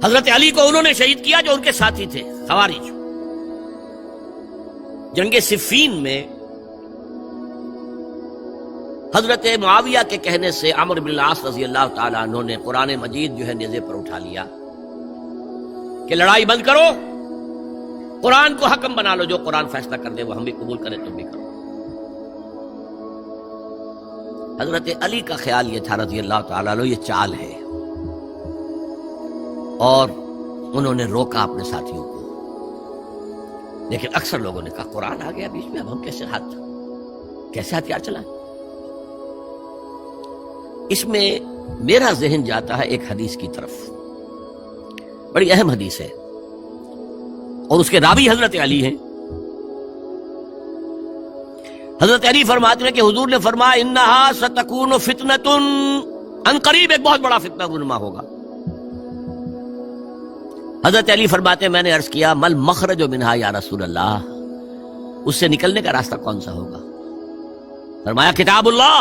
حضرت علی کو انہوں نے شہید کیا جو ان کے ساتھی تھے خوارج۔ جنگ صفین میں حضرت معاویہ کے کہنے سے عمرو بن العاص رضی اللہ تعالیٰ عنہ نے قرآن مجید جو ہے نیزے پر اٹھا لیا کہ لڑائی بند کرو، قرآن کو حکم بنا لو، جو قرآن فیصلہ کر دے وہ ہم بھی قبول کریں تم بھی کرو۔ حضرت علی کا خیال یہ تھا رضی اللہ تعالیٰ عنہ یہ چال ہے، اور انہوں نے روکا اپنے ساتھیوں کو، لیکن اکثر لوگوں نے کہا قرآن آ گیا بیچ میں، اب ہم کیسے ہتھیار چلائیں؟ اس میں میرا ذہن جاتا ہے ایک حدیث کی طرف، بڑی اہم حدیث ہے، اور اس کے راوی حضرت علی ہیں۔ حضرت علی فرماتے ہیں کہ حضور نے فرمایا انہا ستکون فتنۃ، ان قریب ایک بہت بڑا فتنہ رونما ہوگا۔ حضرت علی فرماتے ہیں میں نے عرض کیا مل مخرج منہا یا رسول اللہ، اس سے نکلنے کا راستہ کون سا ہوگا؟ فرمایا کتاب اللہ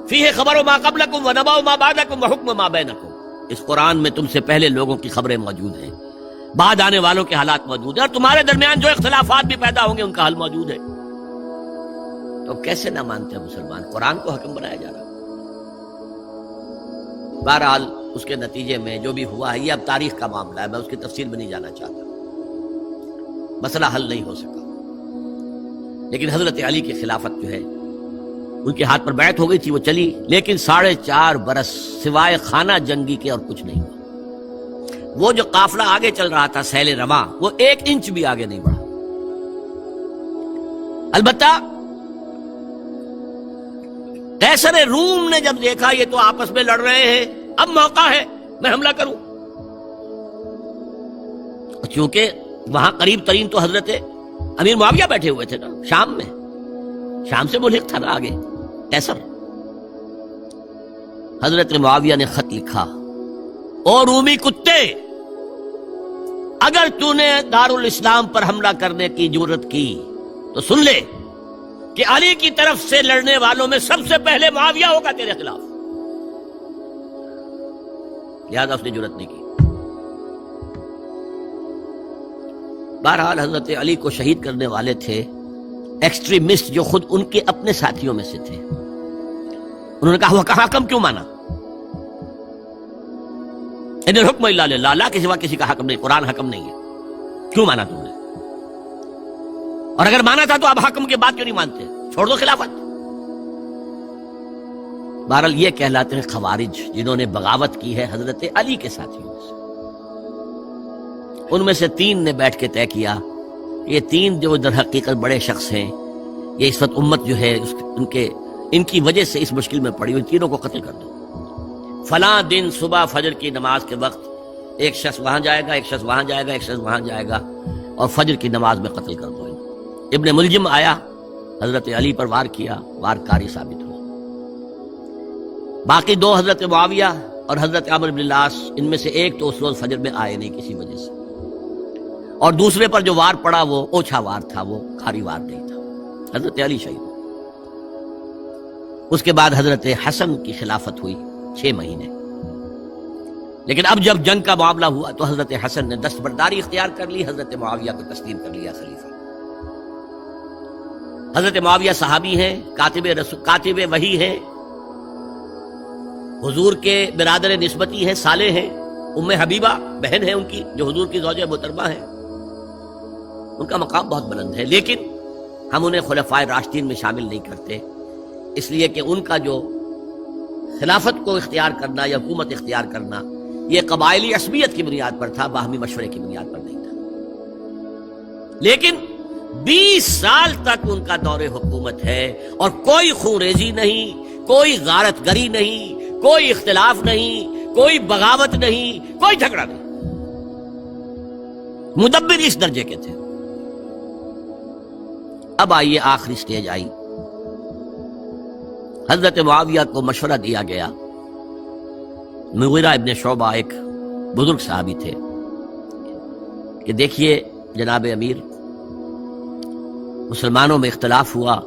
فیہ خبر ما قبلکم ونبأ ما بعدکم وحکم ما بینکم، اس قرآن میں تم سے پہلے لوگوں کی خبریں موجود ہیں، بعد آنے والوں کے حالات موجود ہیں، اور تمہارے درمیان جو اختلافات بھی پیدا ہوں گے ان کا حل موجود ہے۔ تو کیسے نہ مانتے ہیں مسلمان؟ قرآن کو حکم بنایا جا رہا۔ بہرحال اس کے نتیجے میں جو بھی ہوا ہے یہ اب تاریخ کا معاملہ ہے، میں اس کی تفصیل میں نہیں جانا چاہتا، مسئلہ حل نہیں ہو سکا، لیکن حضرت علی کی خلافت جو ہے ان کے ہاتھ پر بیعت ہو گئی تھی، وہ چلی، لیکن 4.5 برس سوائے خانہ جنگی کے اور کچھ نہیں ہوا۔ وہ جو قافلہ آگے چل رہا تھا سیل رواں، وہ 1 انچ بھی آگے نہیں بڑھا۔ البتہ قیصر روم نے جب دیکھا یہ تو آپس میں لڑ رہے ہیں، اب موقع ہے میں حملہ کروں، چونکہ وہاں قریب ترین تو حضرت امیر معاویہ بیٹھے ہوئے تھے نا، شام میں، شام سے ملحق تھا نا آگے قیصر۔ حضرت معاویہ نے خط لکھا، او رومی کتے، اگر تو نے دارالاسلام پر حملہ کرنے کی جرت کی تو سن لے کہ علی کی طرف سے لڑنے والوں میں سب سے پہلے معاویہ ہوگا تیرے خلاف، لہذا اس نے جرت نہیں کی۔ بہرحال حضرت علی کو شہید کرنے والے تھے ایکسٹریمسٹ جو خود ان کے اپنے ساتھیوں میں سے تھے۔ انہوں نے کہا وہ حکم کیوں مانا؟ ان الحکم الا للہ، اللہ کے سوا کسی کا حکم نہیں، قرآن حکم نہیں ہے، کیوں مانا تم نے؟ اور اگر مانا تھا تو اب حکم کے بعد کیوں نہیں مانتے؟ چھوڑ دو خلافت۔ بہرحال یہ کہلاتے ہیں خوارج، جنہوں نے بغاوت کی ہے حضرت علی کے ساتھیوں سے۔ ان میں سے 3 نے بیٹھ کے طے کیا، یہ 3 جو در حقیقت بڑے شخص ہیں، یہ اس وقت امت جو ہے ان کی وجہ سے اس مشکل میں پڑی، ان تینوں کو قتل کر دو۔ فلاں دن صبح فجر کی نماز کے وقت ایک شخص وہاں جائے گا، ایک شخص وہاں جائے گا، ایک شخص وہاں جائے گا، اور فجر کی نماز میں قتل کر دو۔ ابن ملجم آیا، حضرت علی پر وار کیا، وار کاری ثابت ہوا۔ باقی 2 حضرت معاویہ اور حضرت عمرو بن العاص، ان میں سے ایک تو اس روز فجر میں آئے نہیں کسی وجہ سے، اور دوسرے پر جو وار پڑا وہ اوچھا وار تھا، وہ کھاری وار نہیں تھا۔ حضرت علی شہید ہوئے۔ اس کے بعد حضرت حسن کی خلافت ہوئی 6 مہینے، لیکن اب جب جنگ کا معاملہ ہوا تو حضرت حسن نے دستبرداری اختیار کر لی، حضرت معاویہ کو تسلیم کر لیا خلیفہ۔ حضرت معاویہ صحابی ہیں، کاتب وحی ہیں، حضور کے برادر نسبتی ہیں، صالح ہیں، ام حبیبہ بہن ہے ان کی جو حضور کی زوجہ محترمہ ہے، ان کا مقام بہت بلند ہے، لیکن ہم انہیں خلفائے راشدین میں شامل نہیں کرتے، اس لیے کہ ان کا جو خلافت کو اختیار کرنا یا حکومت اختیار کرنا یہ قبائلی عصبیت کی بنیاد پر تھا، باہمی مشورے کی بنیاد پر نہیں تھا۔ لیکن 20 سال تک ان کا دور حکومت ہے، اور کوئی خون ریزی نہیں، کوئی غارت گری نہیں، کوئی اختلاف نہیں، کوئی بغاوت نہیں، کوئی جھگڑا نہیں۔ مدبر اس درجے کے تھے۔ اب آئیے آخری سٹیج آئی، حضرت معاویہ کو مشورہ دیا گیا، مغیرہ ابن شعبہ ایک بزرگ صحابی تھے، کہ دیکھیے جناب امیر، مسلمانوں میں اختلاف ہوا،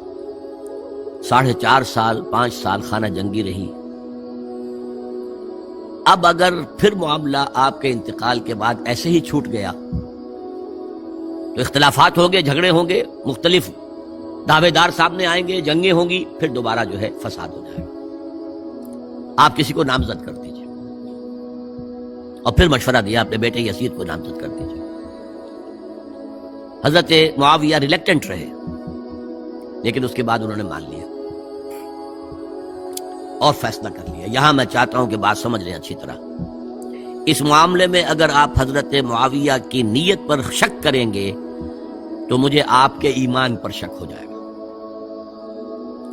4.5 سال 5 سال خانہ جنگی رہی، اب اگر پھر معاملہ آپ کے انتقال کے بعد ایسے ہی چھوٹ گیا تو اختلافات ہوں گے، جھگڑے ہوں گے، مختلف دعوے دار سامنے آئیں گے، جنگیں ہوں گی، پھر دوبارہ جو ہے فساد ہو جائے گا۔ آپ کسی کو نامزد کر دیجیے، اور پھر مشورہ دیا اپنے بیٹے یزید کو نامزد کر دیجیے۔ حضرت معاویہ ریلیکٹنٹ رہے، لیکن اس کے بعد انہوں نے مان لیا اور فیصلہ کر لیا۔ یہاں میں چاہتا ہوں کہ بات سمجھ لیں اچھی طرح۔ اس معاملے میں اگر آپ حضرت معاویہ کی نیت پر شک کریں گے تو مجھے آپ کے ایمان پر شک ہو جائے گا۔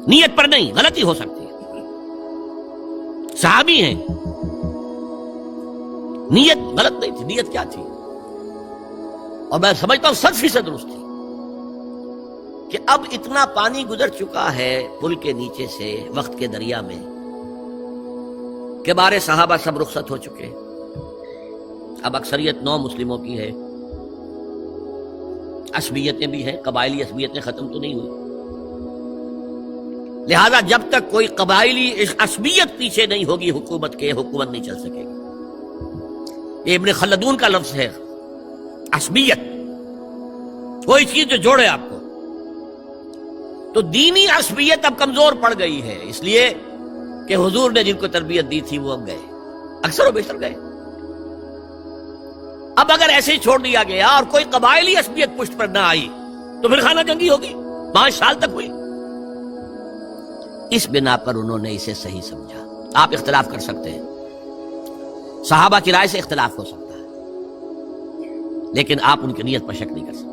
نیت پر نہیں، غلطی ہو سکتی ہے، صحابی ہیں، نیت غلط نہیں تھی، نیت کیا تھی؟ اور میں سمجھتا ہوں 100% درست تھی کہ اب اتنا پانی گزر چکا ہے پل کے نیچے سے وقت کے دریا میں کہ بارے صحابہ سب رخصت ہو چکے، اب اکثریت 9 مسلموں کی ہے، عصبیتیں بھی ہیں، قبائلی عصبیتیں ختم تو نہیں ہوئی، لہذا جب تک کوئی قبائلی عصبیت پیچھے نہیں ہوگی حکومت نہیں چل سکے گی۔ یہ ابن خلدون کا لفظ ہے، عصبیت، کوئی چیز جو جوڑے آپ کو۔ تو دینی عصبیت اب کمزور پڑ گئی ہے، اس لیے کہ حضور نے جن کو تربیت دی تھی وہ اب گئے، اکثر و بیشتر گئے۔ اب اگر ایسے ہی چھوڑ دیا گیا اور کوئی قبائلی عصبیت پشت پر نہ آئی تو پھر خانہ جنگی ہوگی، 5 سال تک ہوئی۔ اس بنا پر انہوں نے اسے صحیح سمجھا۔ آپ اختلاف کر سکتے ہیں، صحابہ کی رائے سے اختلاف ہو سکتا ہے، لیکن آپ ان کی نیت پر شک نہیں کر سکتے۔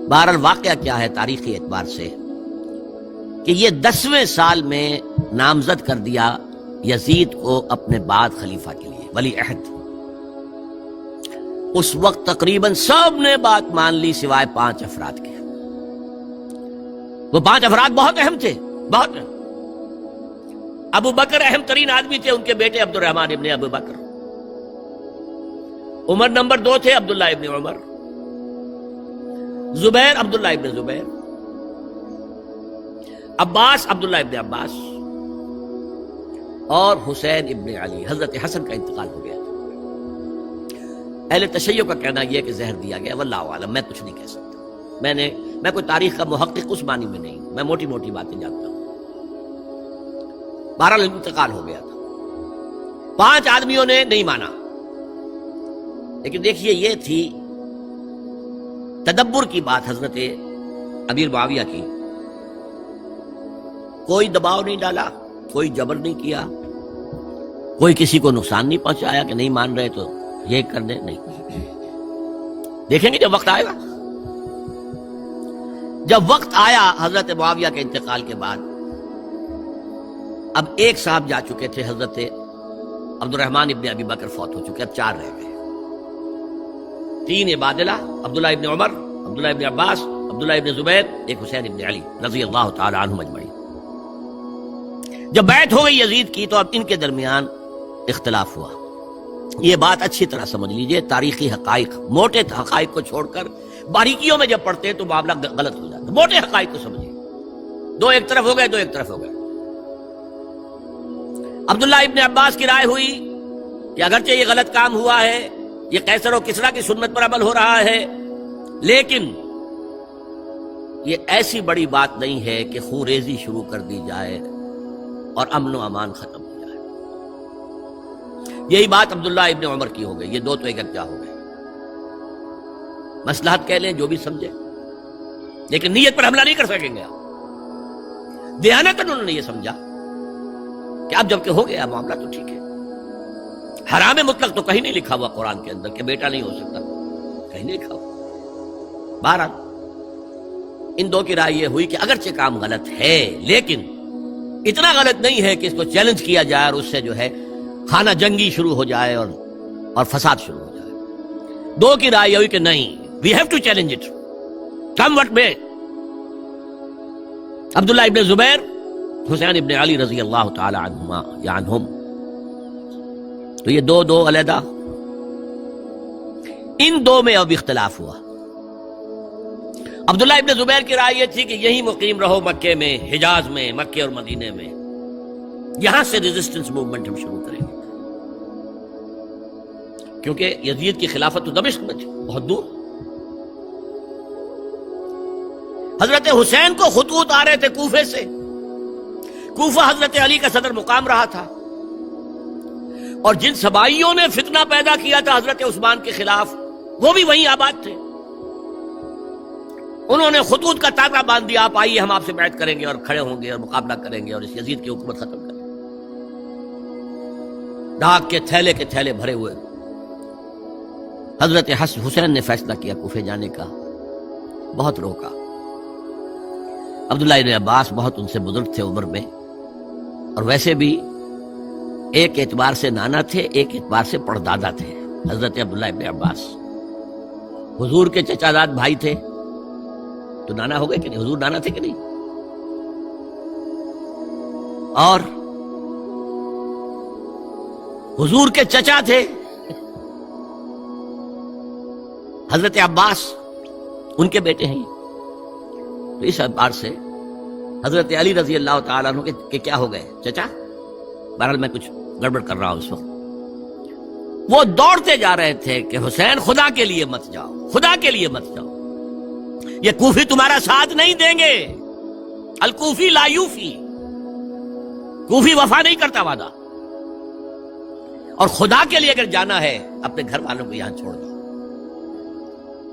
بہرحال واقعہ کیا ہے تاریخی اعتبار سے کہ یہ 10ویں سال میں نامزد کر دیا یزید کو اپنے بعد خلیفہ کے لیے، ولی عہد۔ اس وقت تقریباً سب نے بات مان لی سوائے 5 افراد کے۔ وہ 5 افراد بہت اہم تھے، بہت اہم۔ ابو بکر اہم ترین آدمی تھے، ان کے بیٹے عبد الرحمن ابن ابو بکر۔ عمر نمبر 2 تھے، عبداللہ ابن عمر۔ زبیر عبداللہ ابن زبیر۔ عباس عبداللہ ابن عباس، اور حسین ابن علی۔ حضرت حسن کا انتقال ہو گیا تھا۔ اہل تشیع کا کہنا یہ کہ زہر دیا گیا، واللہ عالم، میں کچھ نہیں کہہ سکتا۔ میں کوئی تاریخ کا محقق اس معنی میں نہیں ہوں، میں موٹی موٹی باتیں جانتا ہوں۔ بہرحال انتقال ہو گیا تھا، 5 آدمیوں نے نہیں مانا، لیکن دیکھیے یہ تھی تدبر کی بات حضرت امیر معاویہ کی۔ کوئی دباؤ نہیں ڈالا، کوئی جبر نہیں کیا، کوئی کسی کو نقصان نہیں پہنچایا کہ نہیں مان رہے تو یہ کر دیں، نہیں۔ دیکھیں گے جب وقت آئے گا۔ جب وقت آیا حضرت معاویہ کے انتقال کے بعد، اب ایک صاحب جا چکے تھے، حضرت عبد الرحمن ابن ابی بکر فوت ہو چکے، اب 4 رہ گئے۔ 3 عبادلہ، عبداللہ ابن عمر، عبداللہ ابن عباس، عبداللہ ابن زبیر، ایک حسین ابن علی رضی اللہ تعالی عنہم اجمعین۔ جب بیعت ہو گئی یزید کی تو اب ان کے درمیان اختلاف ہوا۔ یہ بات اچھی طرح سمجھ لیجئے، تاریخی حقائق، موٹے حقائق کو چھوڑ کر باریکیوں میں جب پڑھتے ہیں تو معاملہ غلط ہو جاتا ہے۔ موٹے حقائق کو سمجھیے، 2 ایک طرف ہو گئے، 2 ایک طرف ہو گئے۔ عبداللہ ابن عباس کی رائے ہوئی کہ اگرچہ یہ غلط کام ہوا ہے، یہ قیصر و کسریٰ کی سنت پر عمل ہو رہا ہے، لیکن یہ ایسی بڑی بات نہیں ہے کہ خون ریزی شروع کر دی جائے اور امن و امان ختم ہو جائے۔ یہی بات عبداللہ ابن عمر کی ہو گئی، یہ 2 تو یکجا ہو گئے۔ مصلحت کہہ لیں، جو بھی سمجھے، لیکن نیت پر حملہ نہیں کر سکیں گے آپ۔ دیانتاً انہوں نے یہ سمجھا کہ اب جب کہ ہو گیا معاملہ تو ٹھیک ہے۔ حرام مطلق تو کہیں نہیں لکھا ہوا قرآن کے اندر کہ بیٹا نہیں ہو سکتا، کہیں نہیں لکھا ہوا۔ بہرحال ان 2 کی رائے یہ ہوئی کہ اگرچہ کام غلط ہے لیکن اتنا غلط نہیں ہے کہ اس کو چیلنج کیا جائے اور اس سے جو ہے خانہ جنگی شروع ہو جائے اور فساد شروع ہو جائے۔ 2 کی رائے یہ ہوئی کہ نہیں، we have to challenge it come what may۔ عبداللہ ابن زبیر، حسین ابن علی رضی اللہ تعالی عنہما یا عنہم، تو یہ 2 علیحدہ۔ ان 2 میں اب اختلاف ہوا۔ عبداللہ ابن زبیر کی رائے یہ تھی کہ یہی مقیم رہو مکے میں، حجاز میں، مکے اور مدینے میں، یہاں سے ریزسٹنس موومنٹ ہم شروع کریں گے، کیونکہ یزید کی خلافت تو دمشق میں تھی، بہت دور۔ حضرت حسین کو خطوط آ رہے تھے کوفے سے، کوفہ حضرت علی کا صدر مقام رہا تھا، اور جن سبائیوں نے فتنہ پیدا کیا تھا حضرت عثمان کے خلاف وہ بھی وہیں آباد تھے۔ انہوں نے خطوط کا تاطا باندھ دیا، آپ آئیے ہم آپ سے بیعت کریں گے اور کھڑے ہوں گے اور مقابلہ کریں گے اور اس یزید کی حکومت ختم کریں گے۔ ڈاک کے تھیلے بھرے ہوئے۔ حضرت حسین نے فیصلہ کیا کوفے جانے کا، بہت روکا۔ عبداللہ ابن عباس بہت ان سے بزرگ تھے عمر میں، اور ویسے بھی ایک اعتبار سے نانا تھے، ایک اعتبار سے پردادا تھے حضرت عبداللہ ابن عباس۔ حضور کے چچا زاد بھائی تھے تو نانا ہو گئے کہ نہیں؟ حضور نانا تھے کہ نہیں؟ اور حضور کے چچا تھے حضرت عباس، ان کے بیٹے ہیں۔ تو اس اعتبار سے حضرت علی رضی اللہ تعالیٰ عنہ کے کیا ہو گئے؟ چچا۔ بہرحال میں کچھ گڑبڑ کر رہا ہوں اس وقت۔ وہ دوڑتے جا رہے تھے کہ حسین خدا کے لیے مت جاؤ، خدا کے لیے مت جاؤ، یہ کوفی تمہارا ساتھ نہیں دیں گے، الکوفی لا یوفی، کوفی وفا نہیں کرتا وعدہ، اور خدا کے لیے اگر جانا ہے اپنے گھر والوں کو یہاں چھوڑ دو۔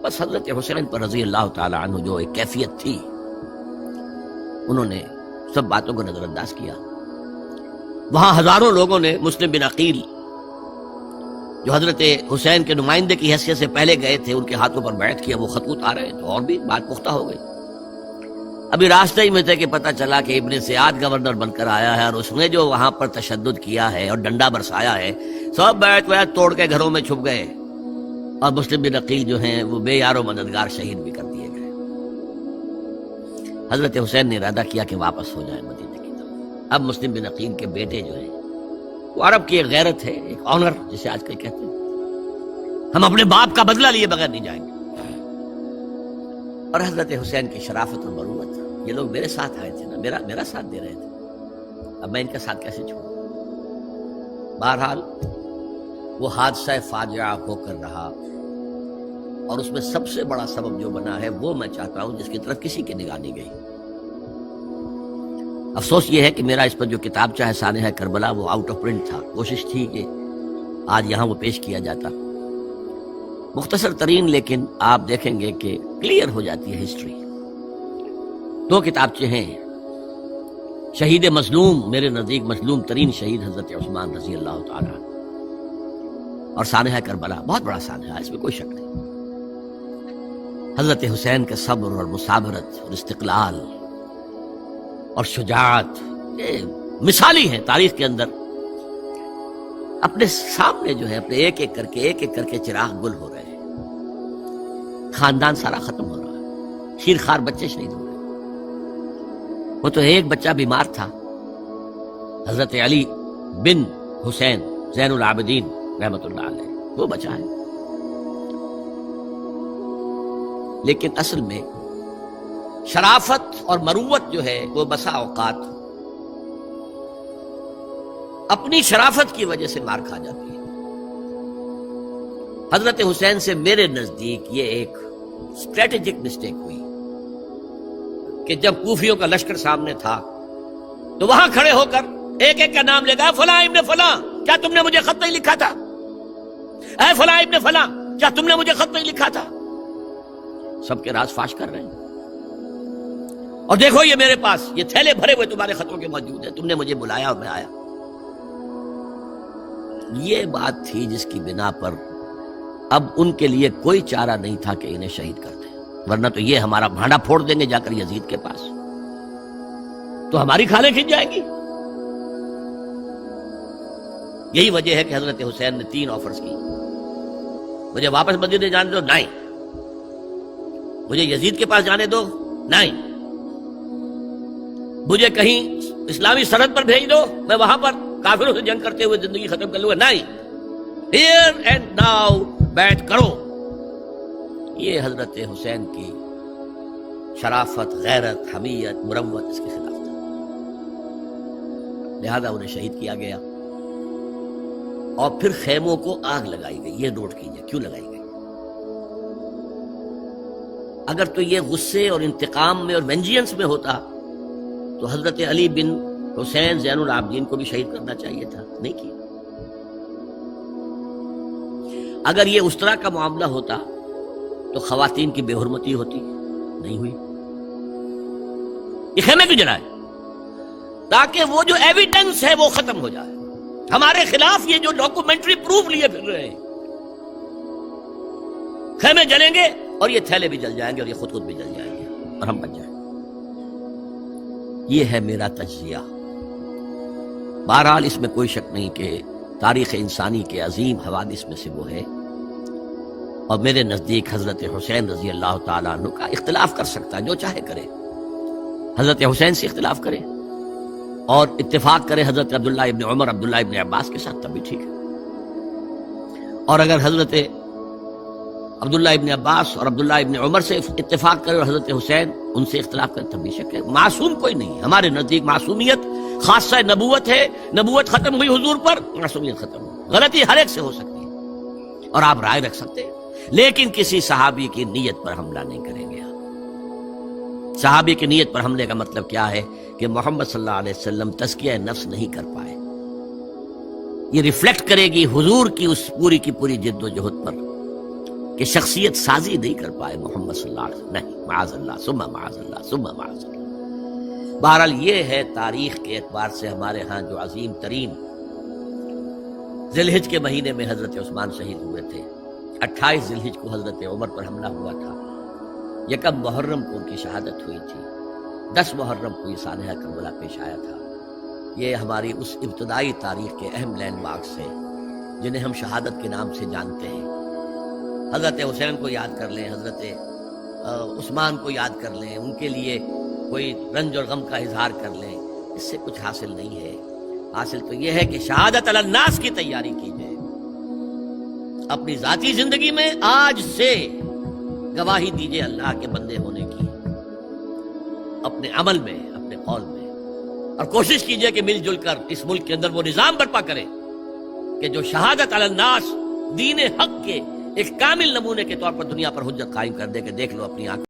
بس حضرت حسین پر رضی اللہ تعالی عنہ جو ایک کیفیت تھی، انہوں نے سب باتوں کو نظر انداز کیا۔ وہاں ہزاروں لوگوں نے مسلم بن عقیل جو حضرت حسین کے نمائندے کی حیثیت سے پہلے گئے تھے، ان کے ہاتھوں پر بیعت کیا، وہ خطوط آ رہے تو اور بھی بات پختہ ہو گئی۔ ابھی راستے ہی میں تھے کہ پتہ چلا کہ ابن سیاد گورنر بن کر آیا ہے، اور اس نے جو وہاں پر تشدد کیا ہے اور ڈنڈا برسایا ہے، سب بیعت توڑ کے گھروں میں چھپ گئے، اور مسلم بن عقیل جو ہیں وہ بے یار و مددگار شہید بھی کر دیے گئے۔ حضرت حسین نے ارادہ کیا کہ واپس ہو جائیں مدینے کی طرف۔ اب مسلم بن عقیل کے بیٹے جو ہیں، وہ عرب کی ایک غیرت ہے، ایک آنر جسے آج کل کہتے ہیں، ہم اپنے باپ کا بدلہ لیے بغیر نہیں جائیں گے۔ اور حضرت حسین کی شرافت اور مروت، یہ لوگ میرے ساتھ آئے تھے نا، میرا ساتھ دے رہے تھے، اب میں ان کا ساتھ کیسے چھوڑوں؟ بہرحال وہ حادثہ فاجعہ ہو کر رہا، اور اس میں سب سے بڑا سبب جو بنا ہے وہ میں چاہتا ہوں جس کی طرف کسی کی نگاہ نہیں گئی۔ افسوس یہ ہے کہ میرا اس پر جو کتابچہ ہے سانحہ کربلا وہ آؤٹ آف پرنٹ تھا، کوشش تھی کہ آج یہاں وہ پیش کیا جاتا، مختصر ترین، لیکن آپ دیکھیں گے کہ کلیئر ہو جاتی ہے ہسٹری۔ دو کتابچے ہیں، شہید مظلوم، میرے نزدیک مظلوم ترین شہید حضرت عثمان رضی اللہ تعالی عنہ، اور سانحہ کربلا، بہت بڑا سانحہ، اس میں کوئی شک نہیں۔ حضرت حسین کا صبر اور مثابرت اور استقلال اور شجاعت، یہ مثالی ہیں تاریخ کے اندر۔ اپنے سامنے جو ہے، اپنے ایک ایک کر کے چراغ گل ہو رہے ہیں، خاندان سارا ختم ہو رہا ہے، شیر خوار بچے شہید ہو رہے ہیں۔ وہ تو ایک بچہ بیمار تھا، حضرت علی بن حسین زین العابدین رحمت اللہ علیہ، وہ بچا ہے۔ لیکن اصل میں شرافت اور مروت جو ہے وہ بسا اوقات اپنی شرافت کی وجہ سے مار کھا جاتی ہے۔ حضرت حسین سے میرے نزدیک یہ ایک اسٹریٹجک مسٹیک ہوئی کہ جب کوفیوں کا لشکر سامنے تھا تو وہاں کھڑے ہو کر ایک ایک کا نام لے گا، فلاں ابن فلاں، کیا تم نے مجھے خط نہیں لکھا تھا؟ اے فلاں ابن فلاں، کیا تم نے مجھے خط نہیں لکھا تھا؟ سب کے راز فاش کر رہے ہیں، اور دیکھو یہ میرے پاس یہ تھیلے بھرے ہوئے تمہارے خطوں کے موجود ہیں، تم نے مجھے بلایا اور میں آیا۔ یہ بات تھی جس کی بنا پر اب ان کے لیے کوئی چارہ نہیں تھا کہ انہیں شہید کر دیں، ورنہ تو یہ ہمارا بھانڈا پھوڑ دیں گے جا کر یزید کے پاس، تو ہماری کھالیں کھنچ جائیں گی۔ یہی وجہ ہے کہ حضرت حسین نے 3 آفرز کی، مجھے واپس مدینے جانے دو، نہیں، مجھے یزید کے پاس جانے دو، نہیں، مجھے کہیں اسلامی سرحد پر بھیج دو، میں وہاں پر کافروں سے جنگ کرتے ہوئے زندگی ختم کر لوں گا، نہیں، ہیئر اینڈ ناؤ بیٹھ کرو۔ یہ حضرت حسین کی شرافت، غیرت، حمیت، مروت اس کے خلاف تھا۔ لہذا انہیں شہید کیا گیا، اور پھر خیموں کو آگ لگائی گئی۔ یہ نوٹ کیجئے کیوں لگائی گئی۔ اگر تو یہ غصے اور انتقام میں اور وینجینس میں ہوتا تو حضرت علی بن حسین زین العابدین کو بھی شہید کرنا چاہیے تھا، نہیں کیا۔ اگر یہ اس طرح کا معاملہ ہوتا تو خواتین کی بے حرمتی ہوتی، نہیں ہوئی۔ یہ خیمے کیوں جلائے؟ تاکہ وہ جو ایویڈنس ہے وہ ختم ہو جائے، ہمارے خلاف یہ جو ڈاکومنٹری پروف لیے پھر رہے ہیں۔ خیمے جلیں گے اور یہ تھیلے بھی جل جائیں گے اور یہ خود بھی جل جائیں گے اور ہم بچ جائیں گے۔ یہ ہے میرا تجزیہ۔ بہرحال اس میں کوئی شک نہیں کہ تاریخ انسانی کے عظیم حوادث میں سے وہ ہے، اور میرے نزدیک حضرت حسین رضی اللہ تعالیٰ عنہ کا اختلاف کر سکتا ہے، جو چاہے کرے، حضرت حسین سے اختلاف کرے اور اتفاق کرے حضرت عبداللہ ابن عمر، عبداللہ ابن عباس کے ساتھ، تب بھی ٹھیک ہے۔ اور اگر حضرت عبداللہ ابن عباس اور عبداللہ ابن عمر سے اتفاق کرے اور حضرت حسین ان سے اختلاف کرے، تب بھی شک ہے۔ معصوم کوئی نہیں ہے، ہمارے نزدیک معصومیت خاصہ نبوت ہے، نبوت ختم ہوئی حضور پر، معصومیت ختم ہوئی۔ غلطی ہر ایک سے ہو سکتی ہے اور آپ رائے رکھ سکتے ہیں، لیکن کسی صحابی کی نیت پر حملہ نہیں کریں گے۔ صحابی کی نیت پر حملے کا مطلب کیا ہے کہ محمد صلی اللہ علیہ وسلم تزکیہ نفس نہیں کر پائے۔ یہ ریفلیکٹ کرے گی حضور کی اس پوری کی پوری جد و جہد پر کہ شخصیت سازی نہیں کر پائے محمد صلی اللہ علیہ وسلم، نہیں، معاذ اللہ ثم معاذ اللہ ثم معاذ اللہ۔ بہرحال یہ ہے تاریخ کے اعتبار سے ہمارے ہاں جو عظیم ترین ذی الحج کے مہینے میں حضرت عثمان شہید ہوئے تھے، 28 ذی الحج کو حضرت عمر پر حملہ ہوا تھا، 1 محرم کو ان کی شہادت ہوئی تھی، 10 محرم کو یہ سانحہ کربلا پیش آیا تھا۔ یہ ہماری اس ابتدائی تاریخ کے اہم لینڈ مارکس ہیں جنہیں ہم شہادت کے نام سے جانتے ہیں۔ حضرت حسین کو یاد کر لیں، حضرت عثمان کو یاد کر لیں، ان کے لیے کوئی رنج اور غم کا اظہار کر لیں، اس سے کچھ حاصل نہیں ہے۔ حاصل تو یہ ہے کہ شہادت علی الناس کی تیاری کیجئے، اپنی ذاتی زندگی میں آج سے گواہی دیجئے اللہ کے بندے ہونے کی، اپنے عمل میں، اپنے قول میں، اور کوشش کیجئے کہ مل جل کر اس ملک کے اندر وہ نظام برپا کریں کہ جو شہادت علی الناس دین حق کے ایک کامل نمونے کے طور پر دنیا پر حجت قائم کر دے کہ دیکھ لو اپنی آنکھ